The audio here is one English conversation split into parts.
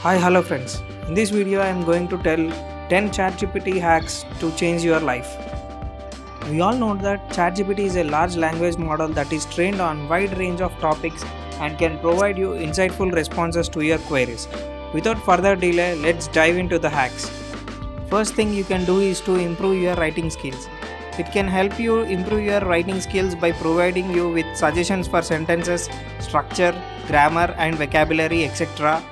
Hi, hello friends. In this video, I am going to tell 10 ChatGPT hacks to change your life. We all know that ChatGPT is a large language model that is trained on wide range of topics and can provide you insightful responses to your queries. Without further delay, let's dive into the hacks. First thing you can do is to improve your writing skills. It can help you improve your writing skills by providing you with suggestions for sentences, structure, grammar and vocabulary, etc.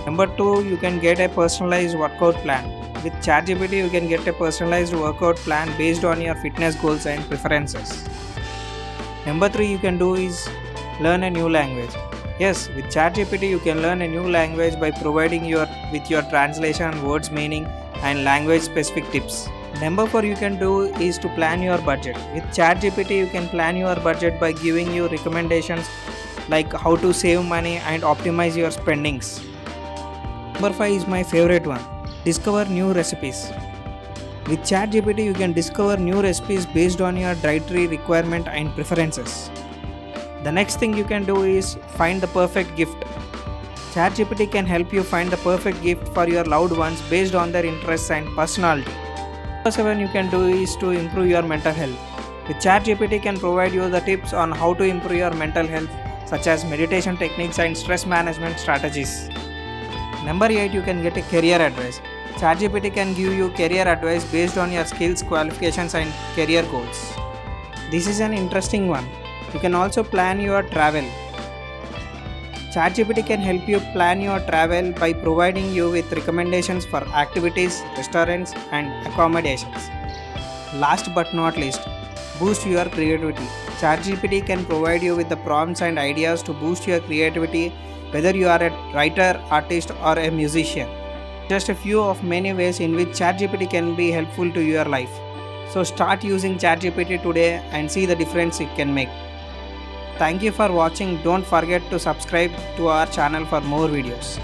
Number 2, you can get a personalized workout plan. With ChatGPT, you can get a personalized workout plan based on your fitness goals and preferences. Number 3, you can do is learn a new language. Yes, with ChatGPT, you can learn a new language by providing with your translation, words meaning, and language specific tips. Number 4, you can do is to plan your budget. With ChatGPT, you can plan your budget by giving you recommendations like how to save money and optimize your spendings. Number 5 is my favorite one. Discover new recipes. With ChatGPT, you can discover new recipes based on your dietary requirement and preferences. The next thing you can do is find the perfect gift. ChatGPT can help you find the perfect gift for your loved ones based on their interests and personality. Number 7 you can do is to improve your mental health. With ChatGPT can provide you the tips on how to improve your mental health such as meditation techniques and stress management strategies. Number 8, you can get a career advice. ChatGPT can give you career advice based on your skills, qualifications and career goals. This is an interesting one. You can also plan your travel. ChatGPT can help you plan your travel by providing you with recommendations for activities, restaurants and accommodations. Last but not least, boost your creativity. ChatGPT can provide you with the prompts and ideas to boost your creativity, whether you are a writer, artist or a musician. Just a few of many ways in which ChatGPT can be helpful to your life. So start using ChatGPT today and see the difference it can make. Thank you for watching. Don't forget to subscribe to our channel for more videos.